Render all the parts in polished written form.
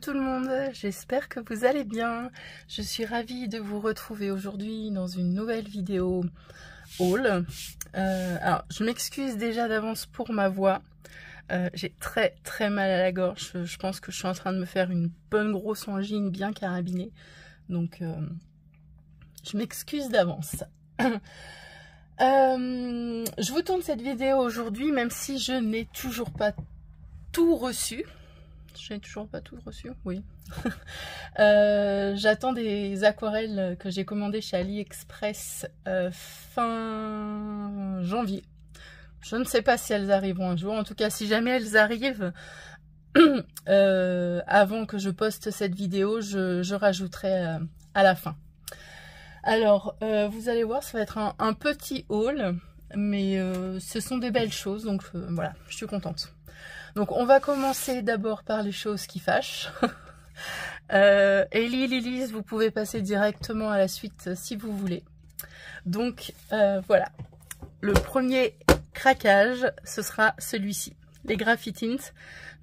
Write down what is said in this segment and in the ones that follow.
tout le monde, j'espère que vous allez bien. Je suis ravie de vous retrouver aujourd'hui dans une nouvelle vidéo haul. Alors, je m'excuse déjà d'avance pour ma voix. J'ai très mal à la gorge. Je pense que je suis en train de me faire une bonne grosse angine bien carabinée. Donc, je m'excuse d'avance. Je vous tourne cette vidéo aujourd'hui, même si je n'ai toujours pas tout reçu. Je n'ai toujours pas tout reçu, oui. J'attends des aquarelles que j'ai commandées chez AliExpress fin janvier. Je ne sais pas si elles arriveront un jour. En tout cas, si jamais elles arrivent, avant que je poste cette vidéo, je rajouterai à la fin. Alors, vous allez voir, ça va être un petit haul, mais ce sont des belles choses, donc voilà, je suis contente. Donc, on va commencer d'abord par les choses qui fâchent. Ellie, Lilith, vous pouvez passer directement à la suite si vous voulez. Donc, voilà. Le premier craquage, ce sera celui-ci. Les Graphitint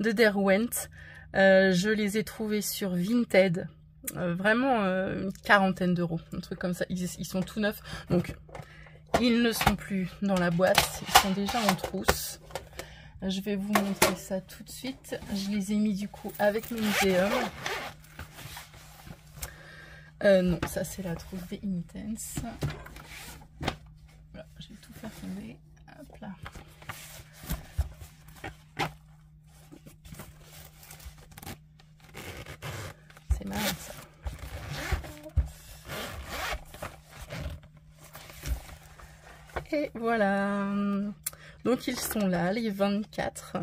de Derwent. Je les ai trouvés sur Vinted. Vraiment une quarantaine d'euros, un truc comme ça. Ils sont tout neufs. Donc, ils ne sont plus dans la boîte. Ils sont déjà en trousse. Je vais vous montrer ça tout de suite. Je les ai mis du coup avec le muséum. Non, ça c'est la trousse des Intense. Voilà, je vais tout faire tomber. Hop là. C'est marrant ça. Et voilà. Donc ils sont là, les 24.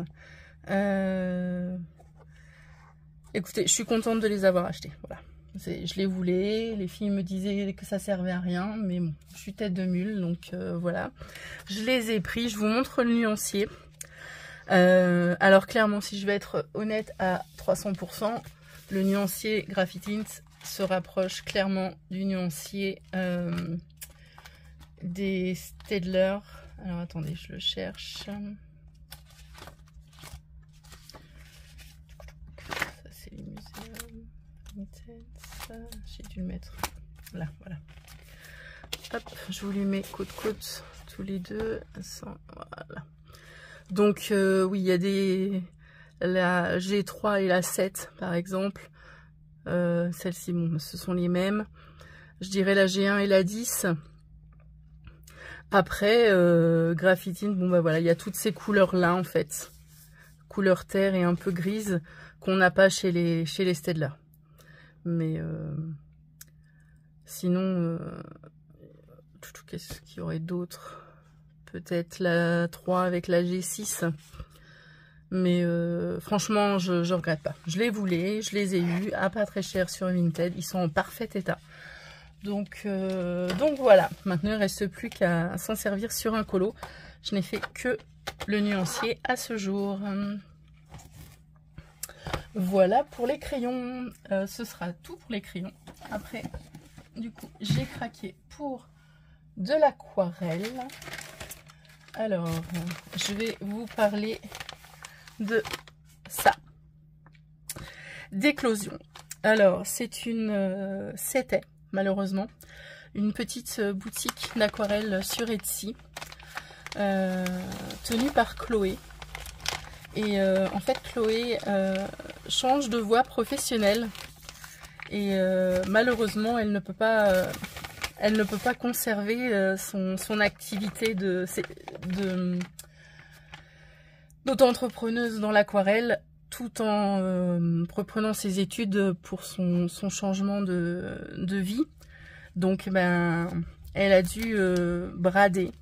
Écoutez, je suis contente de les avoir achetés. Voilà. Je les voulais, les filles me disaient que ça servait à rien, mais bon, je suis tête de mule, donc voilà. Je les ai pris, je vous montre le nuancier. Alors clairement, si je vais être honnête à 300%, le nuancier Graphitint se rapproche clairement du nuancier des Staedtler. Alors attendez, je le cherche. Ça c'est les muséums. J'ai dû le mettre là, voilà. Hop, je vous les mets côte à côte tous les deux. Voilà. Donc oui, il y a la G3 et la 7 par exemple. Celle-ci, bon, ce sont les mêmes. Je dirais la G1 et la 10. Après, Graphitint, bon bah voilà, il y a toutes ces couleurs-là en fait. Couleur terre et un peu grise qu'on n'a pas chez les Staedtler. Mais sinon, qu'est-ce qu'il y aurait d'autre? Peut-être la 3 avec la G6. Mais franchement, je regrette pas. Je les voulais, je les ai eus à pas très cher sur Vinted. Ils sont en parfait état. Donc voilà, maintenant il ne reste plus qu'à s'en servir sur un colo. Je n'ai fait que le nuancier à ce jour. Voilà pour les crayons. Ce sera tout pour les crayons. Après, du coup, j'ai craqué pour de l'aquarelle. Alors, je vais vous parler de ça. D'éclosion. Alors, c'est une... c'était malheureusement une petite boutique d'aquarelle sur Etsy tenue par Chloé. Et en fait Chloé change de voie professionnelle et malheureusement elle ne peut pas conserver son activité d'auto-entrepreneuse dans l'aquarelle tout en reprenant ses études pour son changement de vie. Donc ben, elle a dû brader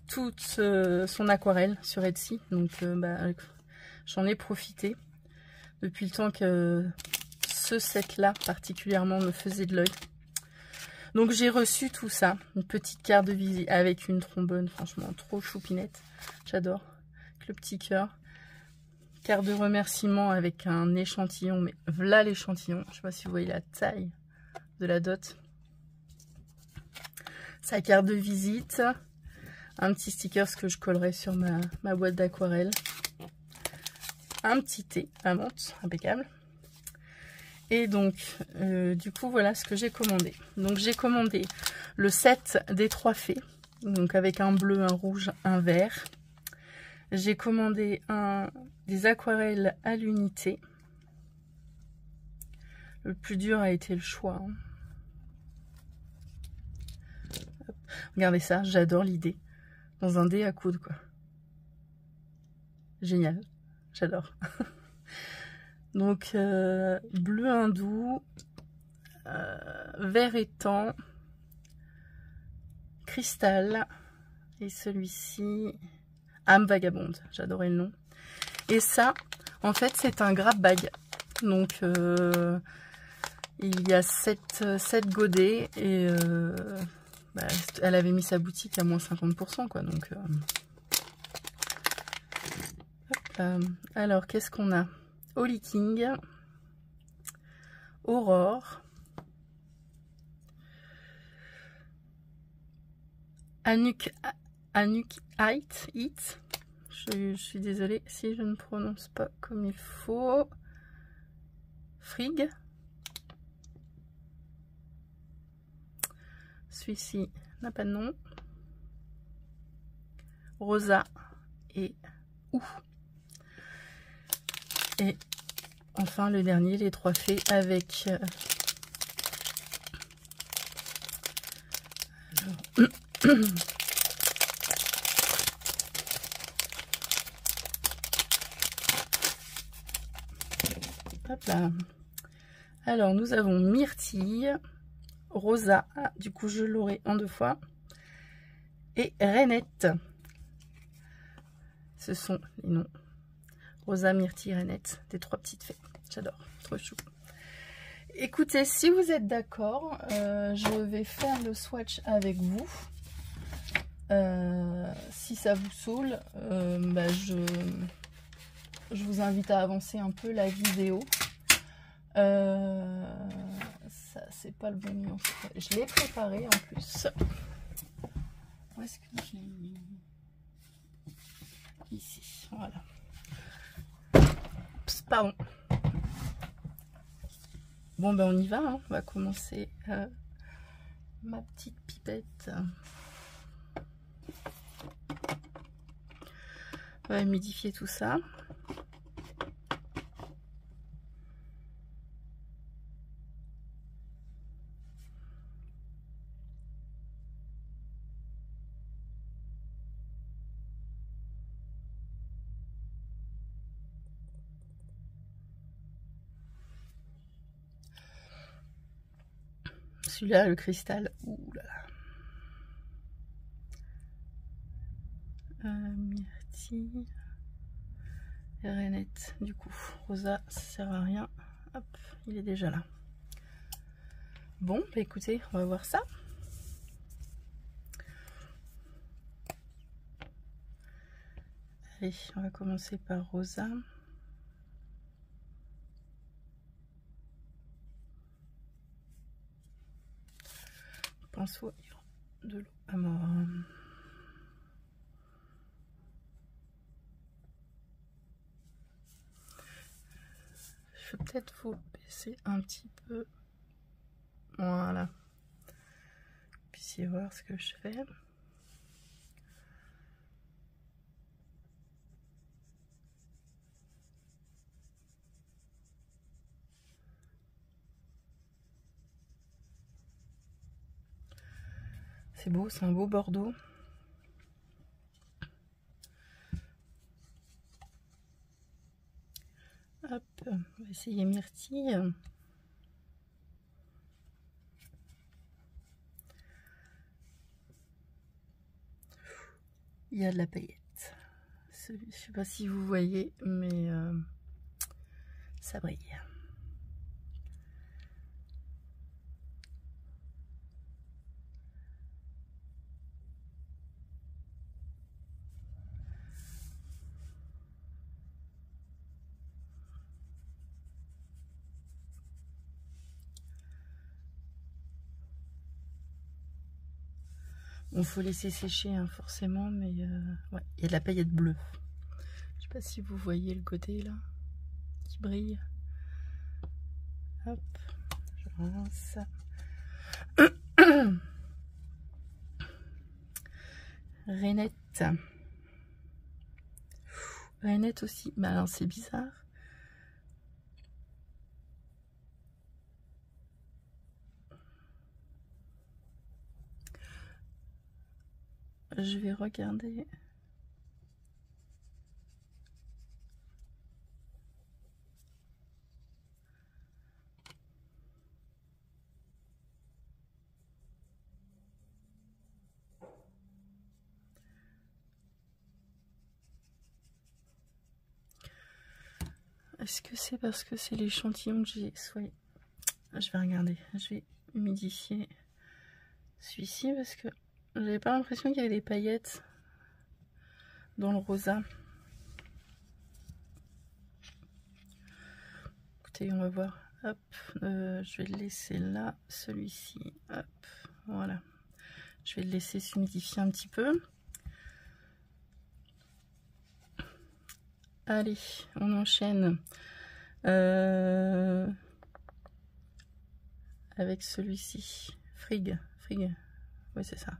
toute son aquarelle sur Etsy. Donc ben, j'en ai profité depuis le temps que ce set là particulièrement me faisait de l'œil. Donc j'ai reçu tout ça, une petite carte de visite avec une trombone, franchement trop choupinette, j'adore, avec le petit cœur. Carte de remerciement avec un échantillon, mais voilà l'échantillon. Je ne sais pas si vous voyez la taille de la dot. Sa carte de visite, un petit sticker que je collerai sur ma boîte d'aquarelle. Un petit thé à menthe, impeccable. Et donc, du coup, voilà ce que j'ai commandé. Donc, j'ai commandé le set des 3 fées. Donc, avec un bleu, un rouge, un vert. J'ai commandé des aquarelles à l'unité. Le plus dur a été le choix. Hein. Regardez ça, j'adore l'idée. Dans un dé à coudre, quoi. Génial, j'adore. Donc, bleu hindou, vert étang, cristal, et celui-ci, âme vagabonde, j'adorais le nom. Et ça, en fait, c'est un grab bag. Donc, il y a 7 godets, et bah, elle avait mis sa boutique à moins 50%, quoi. Donc, alors, qu'est-ce qu'on a? Holy King, Aurore, Anuk Height. Je suis désolée si je ne prononce pas comme il faut. Frigg. Celui-ci n'a pas de nom. Rosa et Ou. Et enfin le dernier, les 3 fées avec hop là. Alors nous avons Myrtille, Rosa, du coup je l'aurai en 2 fois, et Rainette. Ce sont les noms. Rosa, Myrtille, Rainette, des 3 petites fées. J'adore, trop chou. Écoutez, si vous êtes d'accord, je vais faire le swatch avec vous. Si ça vous saoule, bah je vous invite à avancer un peu la vidéo. Ça, c'est pas le bon numéro. Je l'ai préparé en plus. Où est-ce que je l'ai mis? Ici, voilà. Psst, pardon. Bon, ben on y va. Hein. On va commencer ma petite pipette. On va humidifier tout ça. Celui-là, le cristal. Ouh là là. Myrtille. Et Rainette. Du coup, Rosa, ça sert à rien. Hop, il est déjà là. Bon, bah écoutez, on va voir ça. Allez, on va commencer par Rosa. Pinceau de l'eau à mort. Je vais peut-être vous baisser un petit peu. Voilà. Vous puissiez voir ce que je fais. C'est beau, c'est un beau bordeaux. Hop, on va essayer Myrtille. Il y a de la paillette. Je ne sais pas si vous voyez, mais ça brille. Bon, faut laisser sécher hein, forcément, mais ouais, il y a de la paillette bleue. Je sais pas si vous voyez le côté là qui brille. Hop, je rince. Rainette. Rainette aussi. Bah alors c'est bizarre. Je vais regarder. Est-ce que c'est parce que c'est l'échantillon que j'ai soigné? Je vais regarder. Je vais humidifier celui-ci parce que j'avais pas l'impression qu'il y avait des paillettes dans le rosa. Écoutez, on va voir. Hop, je vais le laisser là, celui-ci. Hop, voilà. Je vais le laisser s'humidifier un petit peu. Allez, on enchaîne avec celui-ci. Frig. Oui, c'est ça.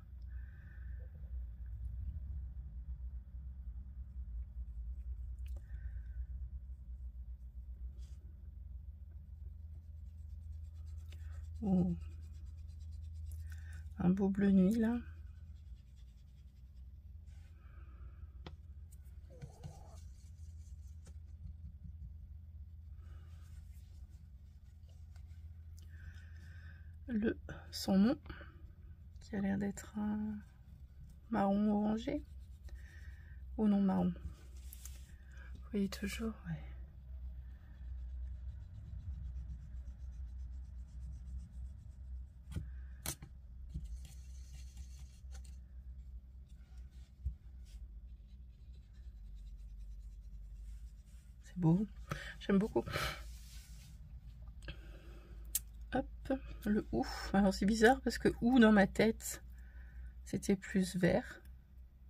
Oh. Un beau bleu nuit là. Le son nom qui a l'air d'être un marron orangé ou non marron. Vous voyez toujours, ouais. C'est beau, j'aime beaucoup. Hop, le ou. Alors c'est bizarre parce que ou dans ma tête c'était plus vert,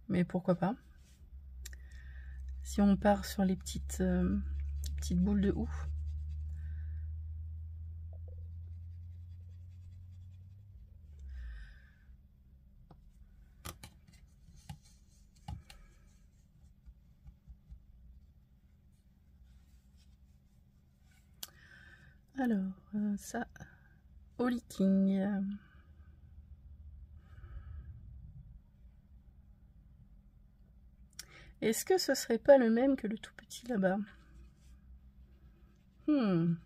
mais pourquoi pas. Si on part sur les petites boules de ou. Alors ça, Holy King. Est-ce que ce serait pas le même que le tout petit là-bas? Non.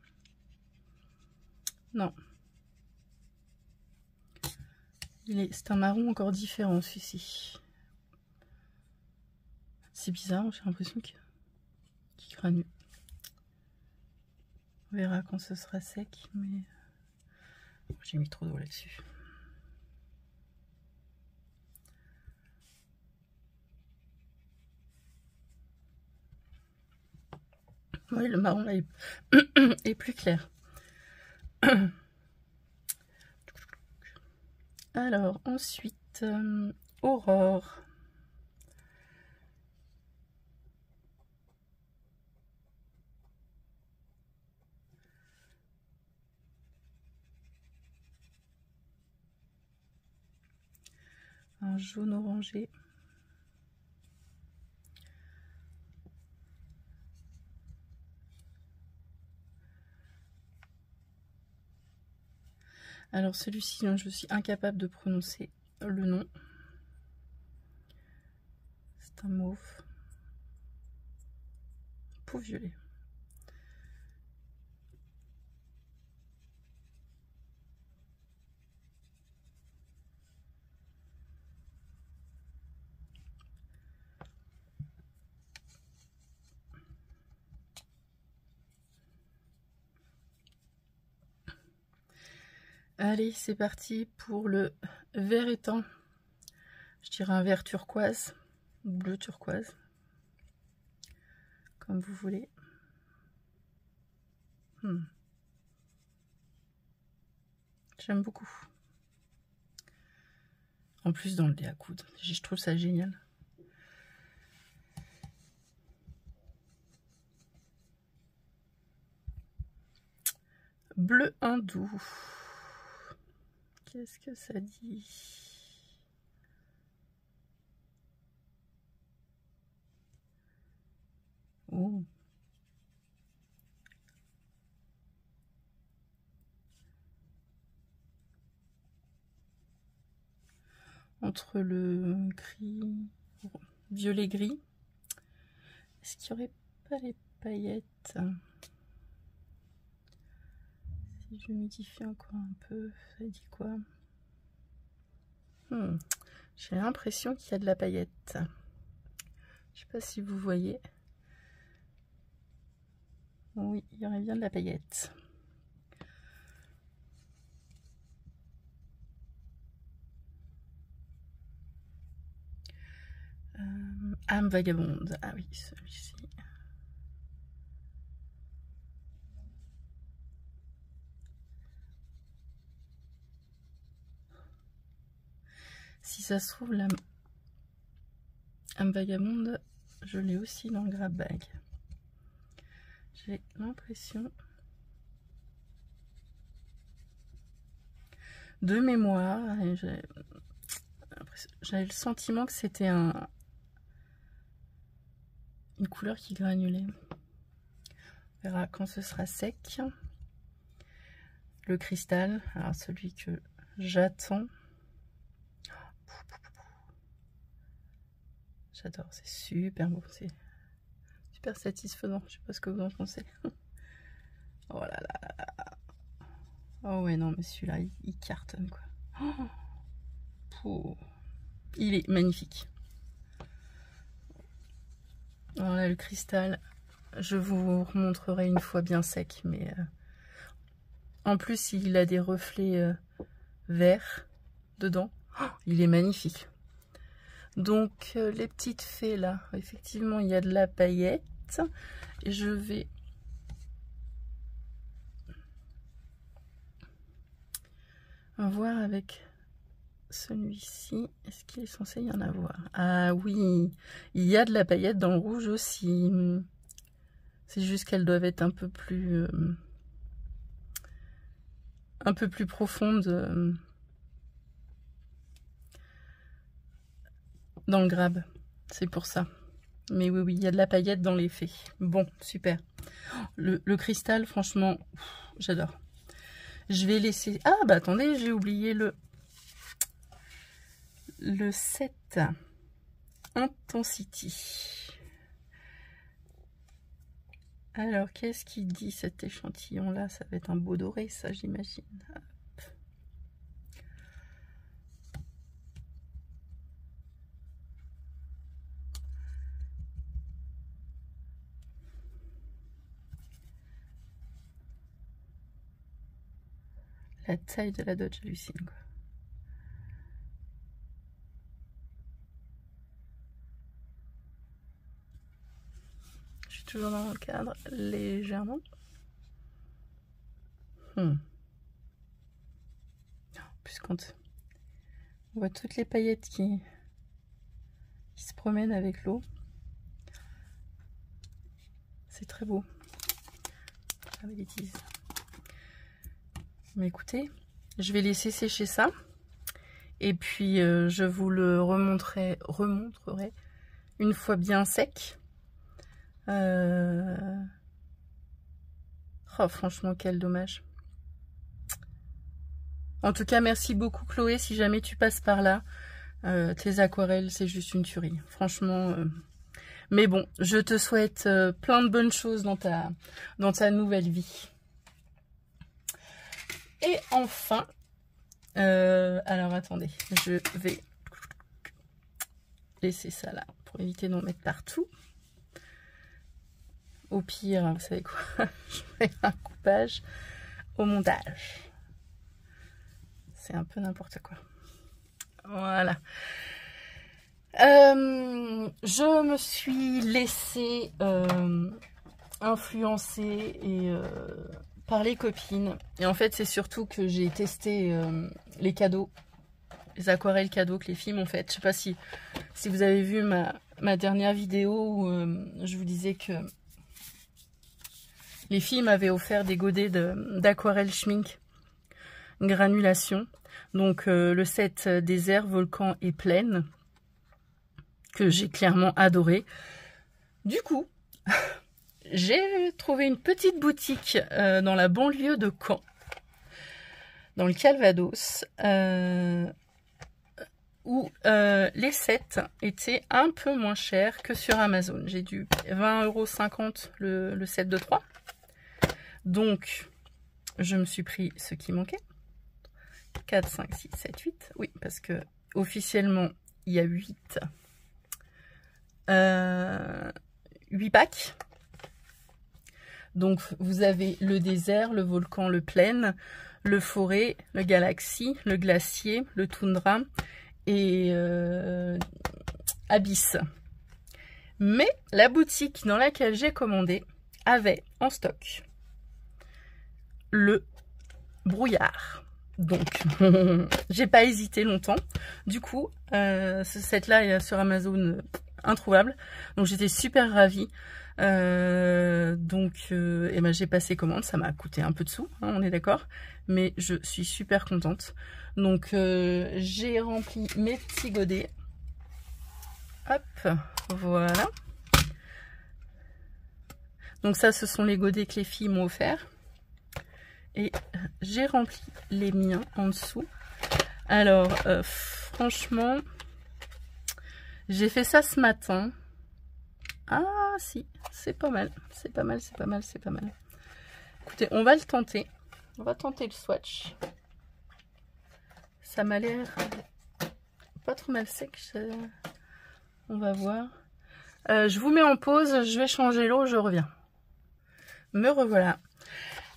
C'est un marron encore différent celui-ci. C'est bizarre, j'ai l'impression qu'il granule. On verra quand ce sera sec, mais j'ai mis trop d'eau là-dessus. Oui, le marron là est plus clair. Alors, ensuite, Aurore. Un jaune orangé. Alors celui-ci, je suis incapable de prononcer le nom. C'est un mauve. Peau violet. Allez, c'est parti pour le vert étang. Je dirais un vert turquoise, bleu turquoise, comme vous voulez. J'aime beaucoup. En plus dans le dé à coudre, je trouve ça génial. Bleu hindou. Qu'est-ce que ça dit? Oh. Entre le gris, violet gris, est-ce qu'il n'y aurait pas les paillettes? Si je modifie encore un peu, ça dit quoi? J'ai l'impression qu'il y a de la paillette. Je sais pas si vous voyez. Oui, il y aurait bien de la paillette. Âme vagabonde. Ah oui, celui-ci. Si ça se trouve, la âme vagabonde, je l'ai aussi dans le grab bag. J'ai l'impression de mémoire, j'avais le sentiment que c'était une couleur qui granulait. On verra quand ce sera sec. Le cristal, alors celui que j'attends. J'adore, c'est super beau, c'est super satisfaisant. Je sais pas ce que vous en pensez. Oh là là là là. Oh ouais, non, mais celui-là, il cartonne, quoi. Oh. Il est magnifique. Alors là, le cristal, je vous remontrerai une fois bien sec, mais en plus, il a des reflets verts dedans. Oh, il est magnifique. Donc, les petites fées, là, effectivement, il y a de la paillette. Et je vais... voir avec celui-ci. Est-ce qu'il est censé y en avoir? Ah oui, il y a de la paillette dans le rouge aussi. C'est juste qu'elles doivent être un peu plus profondes dans le grab. C'est pour ça. Mais oui, oui, il y a de la paillette dans les fées. Bon, super. Le cristal, franchement, j'adore. Je vais laisser... Ah, bah attendez, j'ai oublié le 7 Intensity. Alors, qu'est-ce qu'il dit cet échantillon-là? Ça va être un beau doré, ça, j'imagine. La taille de la Dodge, hallucine, quoi. Je suis toujours dans le cadre, légèrement. Puisqu'on voit toutes les paillettes qui se promènent avec l'eau. C'est très beau. Ah, mes bêtises. Mais écoutez, je vais laisser sécher ça. Et puis, je vous le remontrerai une fois bien sec. Oh, franchement, quel dommage. En tout cas, merci beaucoup, Chloé. Si jamais tu passes par là, tes aquarelles, c'est juste une tuerie. Franchement... Mais bon, je te souhaite plein de bonnes choses dans ta nouvelle vie. Et enfin, alors attendez, je vais laisser ça là pour éviter d'en mettre partout. Au pire, vous savez quoi, je fais un coupage au montage. C'est un peu n'importe quoi. Voilà. Je me suis laissée influencer par les copines. Et en fait, c'est surtout que j'ai testé les cadeaux, les aquarelles cadeaux que les filles m'ont faites. Je sais pas si vous avez vu ma dernière vidéo où je vous disais que Les filles m'avaient offert des godets d'aquarelle schmink granulation. Donc le set désert, volcan et plaine, que j'ai clairement adoré. Du coup, j'ai trouvé une petite boutique dans la banlieue de Caen, dans le Calvados, où les sets étaient un peu moins chers que sur Amazon. J'ai dû 20,50 € le set de 3. Donc, je me suis pris ce qui manquait. 4, 5, 6, 7, 8. Oui, parce que officiellement, il y a 8 packs. Donc, vous avez le désert, le volcan, le plaine, le forêt, le galaxie, le glacier, le toundra et abysse. Mais la boutique dans laquelle j'ai commandé avait en stock le brouillard. Donc, j'ai pas hésité longtemps. Du coup, ce set-là est sur Amazon introuvable. Donc, j'étais super ravie. Et ben, j'ai passé commande. Ça m'a coûté un peu de sous, hein, on est d'accord. Mais je suis super contente. Donc, j'ai rempli mes petits godets. Hop, voilà. Donc ça, ce sont les godets que les filles m'ont offerts. Et j'ai rempli les miens en dessous. Alors, franchement, j'ai fait ça ce matin. Ah si, c'est pas mal. C'est pas mal, c'est pas mal, c'est pas mal. Écoutez, on va le tenter. On va tenter le swatch. Ça m'a l'air pas trop mal sec. On va voir. Je vous mets en pause, je vais changer l'eau, je reviens. Me revoilà.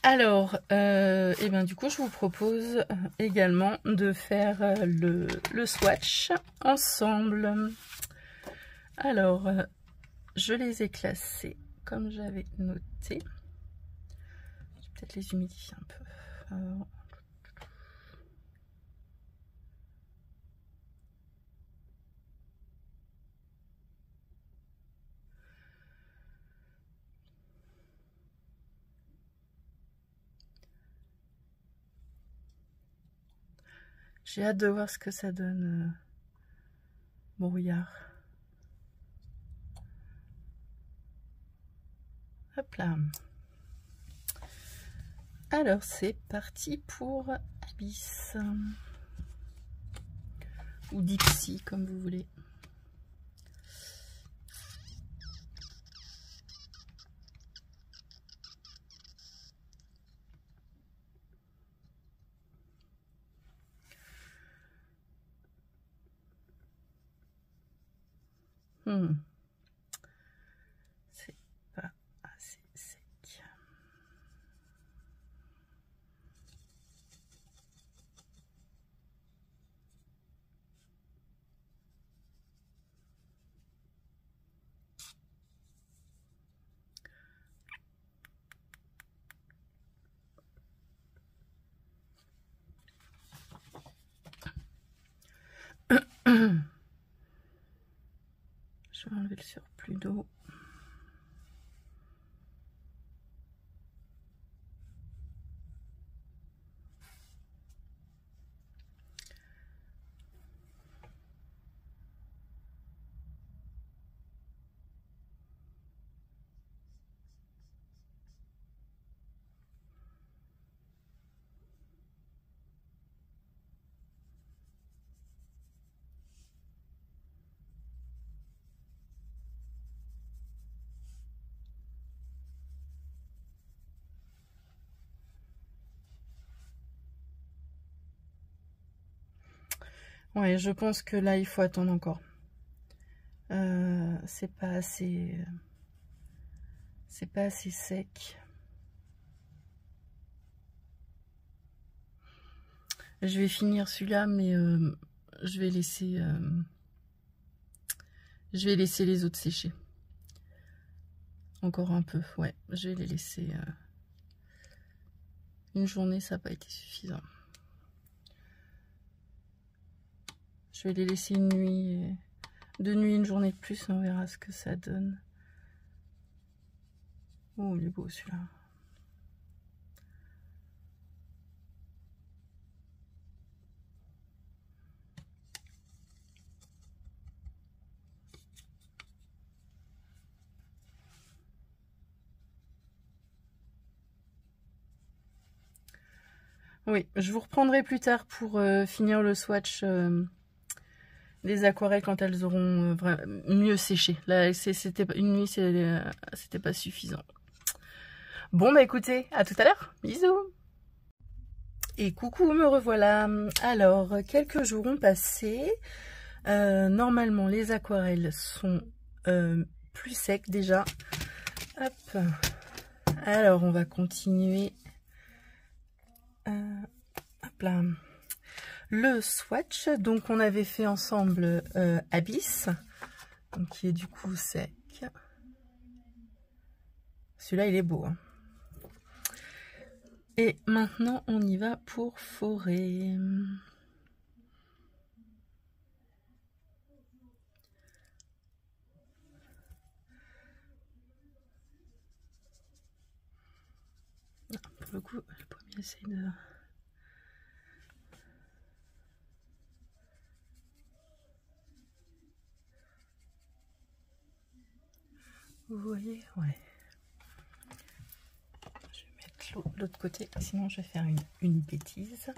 Alors, et ben, du coup, je vous propose également de faire le swatch ensemble. Alors, je les ai classés comme j'avais noté. Je vais peut-être les humidifier un peu. Alors, j'ai hâte de voir ce que ça donne, brouillard. Hop là. Alors, c'est parti pour Abyss. Ou Dipsy, comme vous voulez. C'est pas assez sec. Je vais enlever le surplus d'eau. Ouais, je pense que là, il faut attendre encore. C'est pas assez sec. Je vais finir celui-là, mais je vais laisser les autres sécher. Encore un peu, ouais. Je vais les laisser une journée, ça n'a pas été suffisant. Je vais les laisser une nuit, 2 nuits, une journée de plus, on verra ce que ça donne. Oh, il est beau celui-là. Oui, je vous reprendrai plus tard pour finir le swatch des aquarelles quand elles auront mieux séché. Là, c'était une nuit, c'était pas suffisant. Bon, bah écoutez, à tout à l'heure. Bisous. Et coucou, me revoilà. Alors, quelques jours ont passé. Normalement, les aquarelles sont plus secs déjà. Hop. Alors, on va continuer. Hop là. Le swatch, donc on avait fait ensemble Abyss, donc qui est du coup sec. Celui-là, il est beau. Hein. Et maintenant, on y va pour Forêt. Pour le coup, je peux bien essayer de... Vous voyez, ouais. Je vais mettre de l'autre côté, sinon je vais faire une bêtise.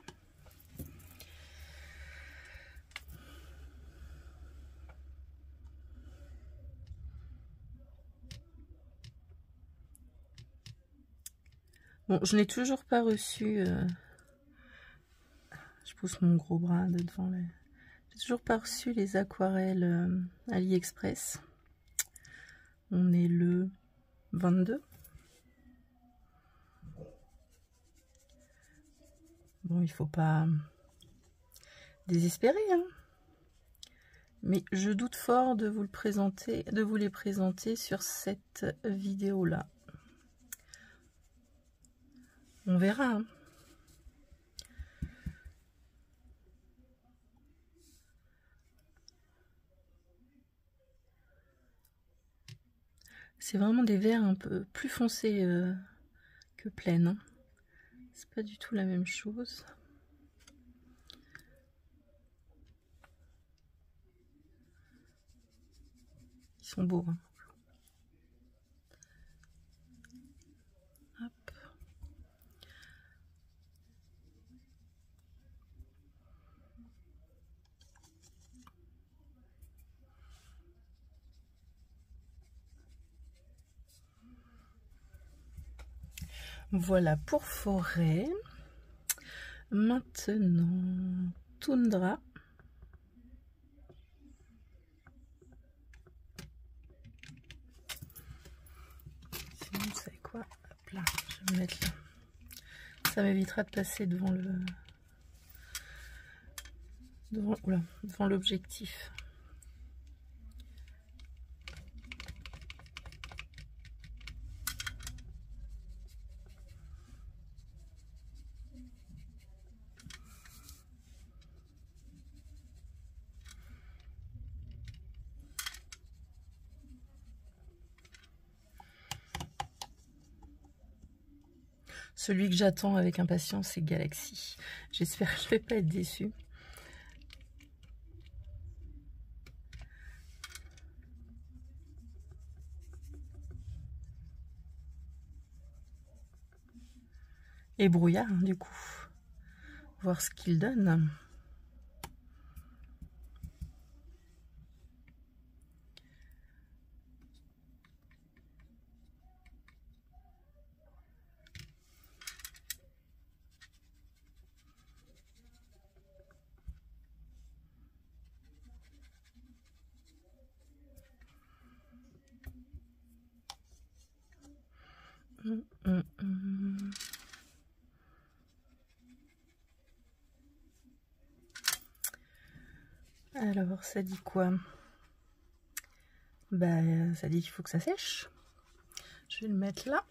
Bon, je n'ai toujours pas reçu... Je pousse mon gros bras de devant. J'ai toujours pas reçu les aquarelles AliExpress. On est le 22. Bon, il faut pas désespérer, hein. Mais je doute fort de vous les présenter sur cette vidéo-là. On verra. Hein. C'est vraiment des verres un peu plus foncés que pleines. Hein. C'est pas du tout la même chose. Ils sont beaux. Hein. Hop. Voilà pour Forêt. Maintenant, Toundra. Sinon, vous savez quoi? Hop là, je vais me mettre là. Ça m'évitera de passer devant le... devant l'objectif. Celui que j'attends avec impatience, c'est Galaxy. J'espère que je ne vais pas être déçue. Et brouillard, hein, du coup. Voir ce qu'il donne. Alors, ça dit quoi? Bah, ça dit qu'il faut que ça sèche. Je vais le mettre là.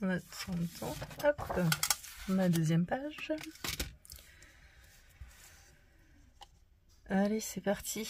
En attendant, hop, ma deuxième page. Allez, c'est parti.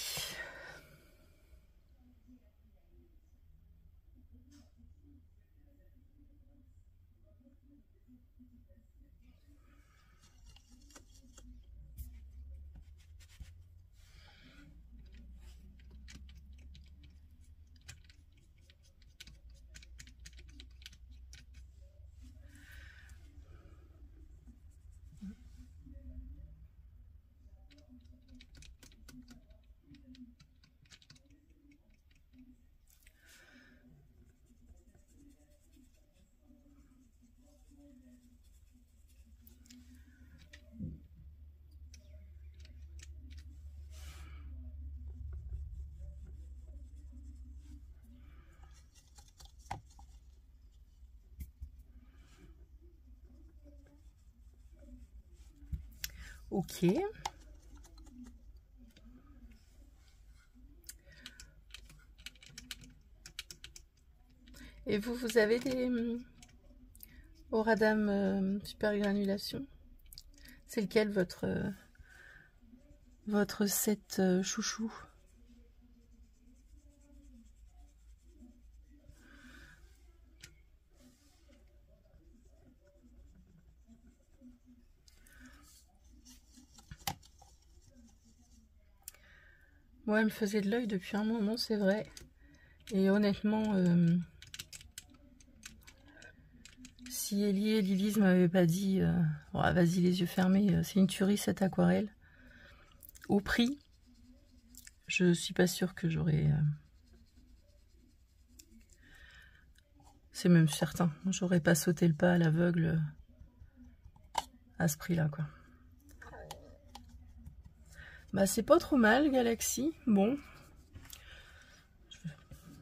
Ok. Et vous avez des Auradam super granulation? C'est lequel votre set chouchou? Moi, elle me faisait de l'œil depuis un moment, c'est vrai. Et honnêtement, si Ellie et Lilise m'avaient pas dit oh, vas-y les yeux fermés, c'est une tuerie cette aquarelle, au prix, je suis pas sûre que j'aurais... c'est même certain, j'aurais pas sauté le pas à l'aveugle à ce prix-là, quoi. Bah c'est pas trop mal, Galaxy. Bon.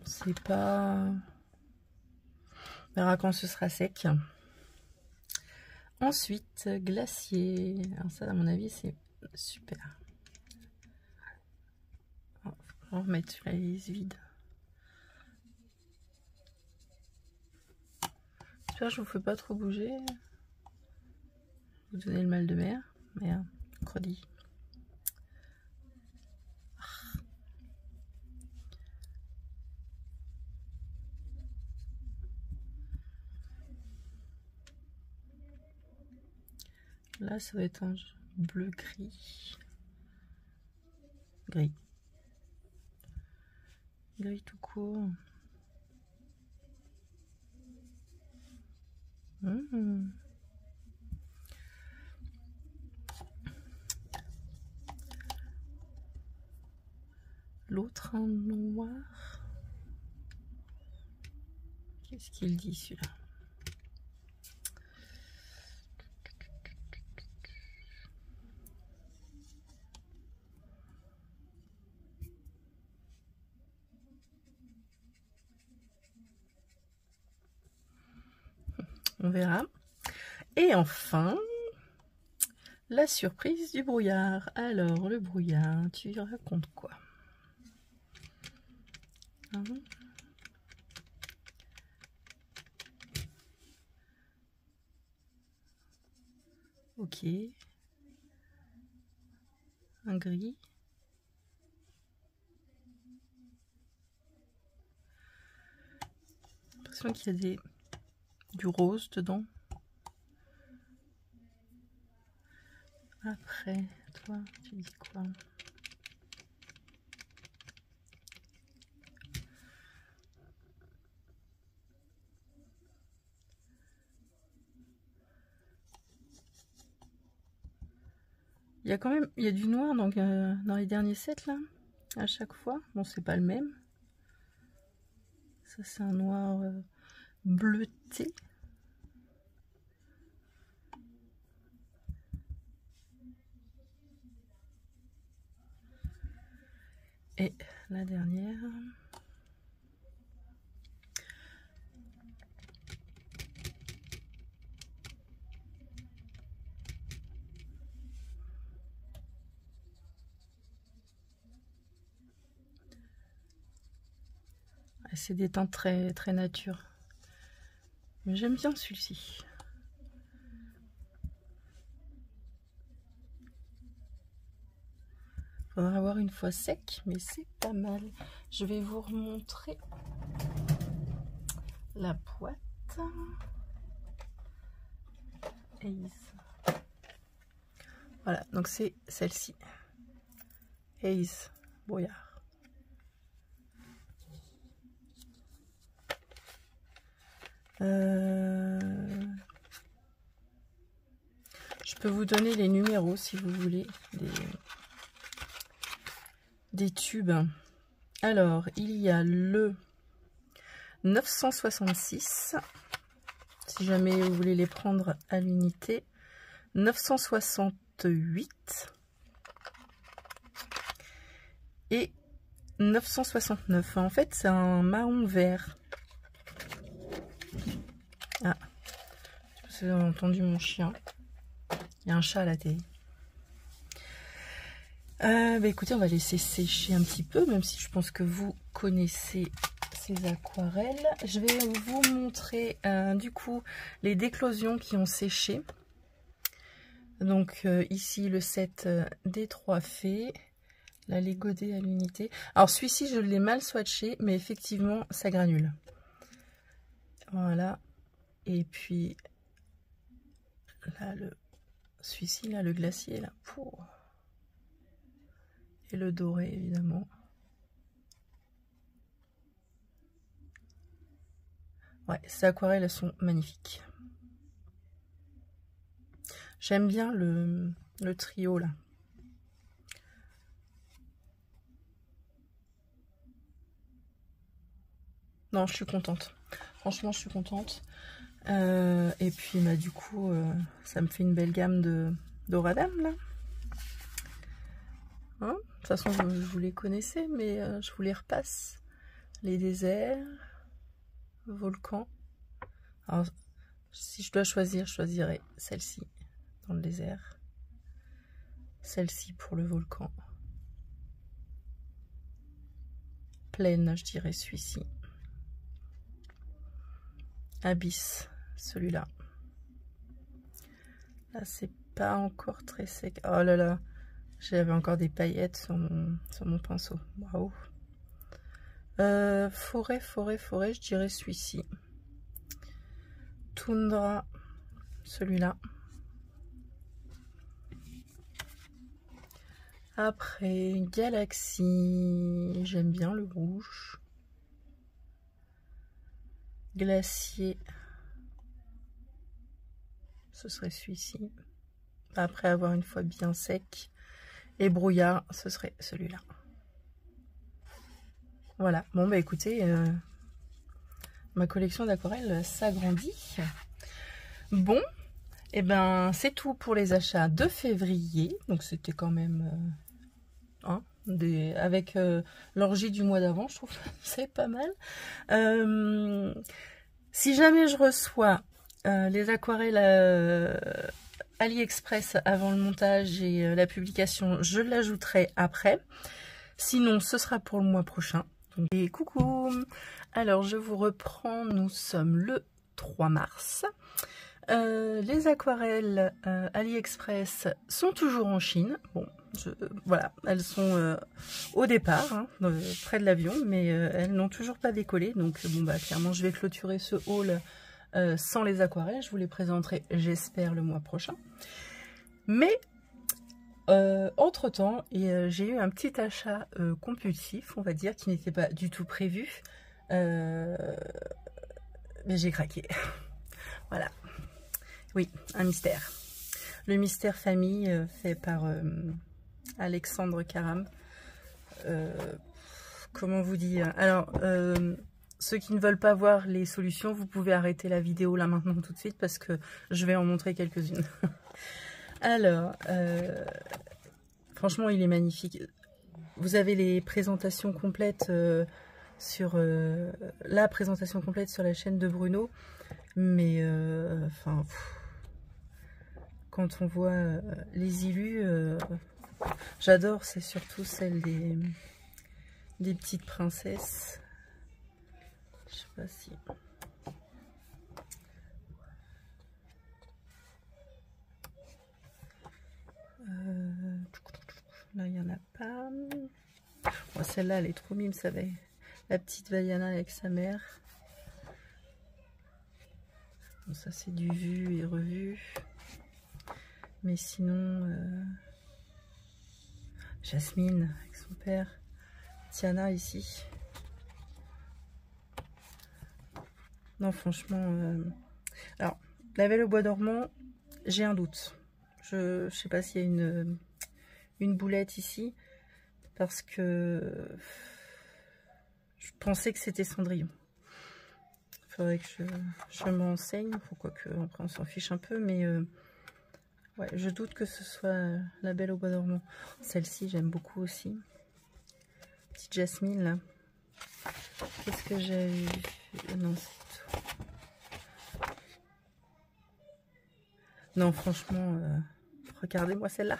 C'est pas... On verra quand ce sera sec. Ensuite, glacier. Alors ça, à mon avis, c'est super. On va remettre la lisse vide. J'espère que je vous fais pas trop bouger. Vous donnez le mal de mer. Merde, credi. Là, ça va être un bleu-gris. Gris. Gris tout court. L'autre en noir. Qu'est-ce qu'il dit celui-là? On verra. Et enfin, la surprise du brouillard. Alors, le brouillard, tu racontes quoi? Ok. Un gris. J'ai l'impression qu'il y a du rose dedans. Après, toi, tu dis quoi? Il y a quand même, il y a du noir donc, dans les derniers sets là, à chaque fois. Bon, c'est pas le même. Ça, c'est un noir bleuté. Et la dernière. C'est des teintes très, très nature. Mais j'aime bien celui-ci. Faudra avoir une fois sec, mais c'est pas mal. Je vais vous remontrer la boîte. Ace. Voilà, donc c'est celle-ci. Ace brouillard. Je peux vous donner les numéros si vous voulez des tubes. Alors, il y a le 966, si jamais vous voulez les prendre à l'unité, 968 et 969. En fait, c'est un marron vert. Ah, je sais pas si vous avez entendu mon chien. Il y a un chat à la télé. Bah écoutez, on va laisser sécher un petit peu, même si je pense que vous connaissez ces aquarelles. Je vais vous montrer du coup les déclosions qui ont séché. Donc ici le set des 3 fées, là les godets à l'unité. Alors celui-ci je l'ai mal swatché, mais effectivement ça granule. Voilà. Et puis là celui-ci là, le glacier là, pour et le doré évidemment. Ouais, ces aquarelles elles sont magnifiques. J'aime bien le trio là. Non, je suis contente. Franchement, je suis contente. Et puis, bah, du coup, ça me fait une belle gamme d'Oradam là. Hein, de toute façon, je vous les connaissais, mais je vous les repasse. Les déserts, volcans. Alors, si je dois choisir, je choisirais celle-ci dans le désert. Celle-ci pour le volcan. Plaine, je dirais celui-ci. Abysse, celui-là. Là, c'est pas encore très sec. Oh là là, j'avais encore des paillettes sur mon pinceau. Waouh. Forêt, je dirais celui-ci. Toundra, celui-là. Après, Galaxie, j'aime bien le rouge. Glacier, ce serait celui-ci. Après avoir une fois bien sec. Et brouillard, ce serait celui-là. Voilà, bon bah écoutez, ma collection d'aquarelles s'agrandit. Bon, et ben c'est tout pour les achats de février. Donc c'était quand même avec l'orgie du mois d'avant, je trouve que c'est pas mal. Si jamais je reçois les aquarelles AliExpress avant le montage et la publication, je l'ajouterai après. Sinon, ce sera pour le mois prochain. Et coucou! Alors, je vous reprends. Nous sommes le 3 mars. Les aquarelles AliExpress sont toujours en Chine. Bon, voilà, elles sont au départ, hein, près de l'avion, mais elles n'ont toujours pas décollé. Donc, bon, bah, clairement, je vais clôturer ce haul sans les aquarelles. Je vous les présenterai, j'espère, le mois prochain. Mais entre temps, j'ai eu un petit achat compulsif, on va dire, qui n'était pas du tout prévu. Mais j'ai craqué. Voilà. Oui, un mystère. Le mystère famille fait par Alexandre Caram. Comment vous dire? Alors, ceux qui ne veulent pas voir les solutions, vous pouvez arrêter la vidéo là maintenant tout de suite parce que je vais en montrer quelques-unes. Alors, franchement, il est magnifique. Vous avez les présentations complètes sur la présentation complète sur la chaîne de Bruno, mais enfin, quand on voit les illus, j'adore. C'est surtout celle des petites princesses. Je sais pas si. Là, il n'y en a pas. Bon, celle-là, elle est trop mime, ça va. La petite Vaiana avec sa mère. Bon, ça, c'est du vu et revu. Mais sinon, Jasmine avec son père. Tiana ici. Non, franchement. Alors, la Belle au bois dormant, j'ai un doute. Je sais pas s'il y a une boulette ici. Parce que je pensais que c'était Cendrillon. Il faudrait que je m'enseigne. Quoique, après, on s'en fiche un peu. Mais ouais, je doute que ce soit la Belle au bois dormant. Celle-ci, j'aime beaucoup aussi. Petite Jasmine, là. Qu'est-ce que j'ai eu? Non, c'est tout. Non, franchement, regardez-moi celle-là.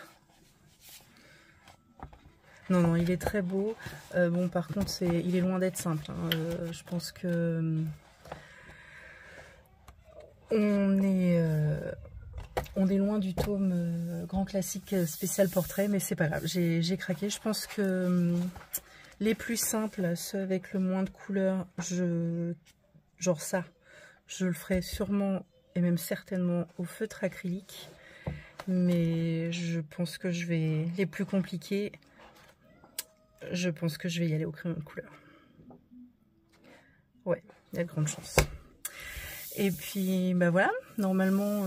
Non, non, il est très beau. Bon, par contre, il est loin d'être simple. Hein. Je pense que on est loin du tome grand classique spécial portrait, mais c'est pas grave. J'ai craqué. Je pense que les plus simples, ceux avec le moins de couleurs, genre ça, je le ferai sûrement et même certainement au feutre acrylique. Mais je pense que les plus compliqués, je pense que je vais y aller au crayon de couleur. Ouais, il y a de grandes chances. Et puis, bah voilà, normalement,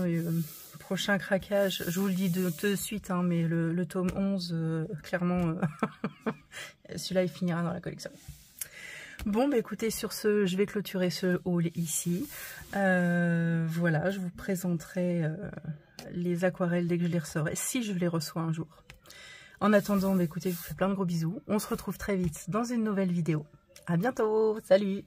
prochain craquage, je vous le dis de suite, hein, mais le tome 11, clairement, celui-là, il finira dans la collection. Bon, bah écoutez, sur ce, je vais clôturer ce haul ici. Voilà, je vous présenterai les aquarelles dès que je les recevrai, si je les reçois un jour. En attendant, bah écoutez, je vous fais plein de gros bisous. On se retrouve très vite dans une nouvelle vidéo. À bientôt, salut!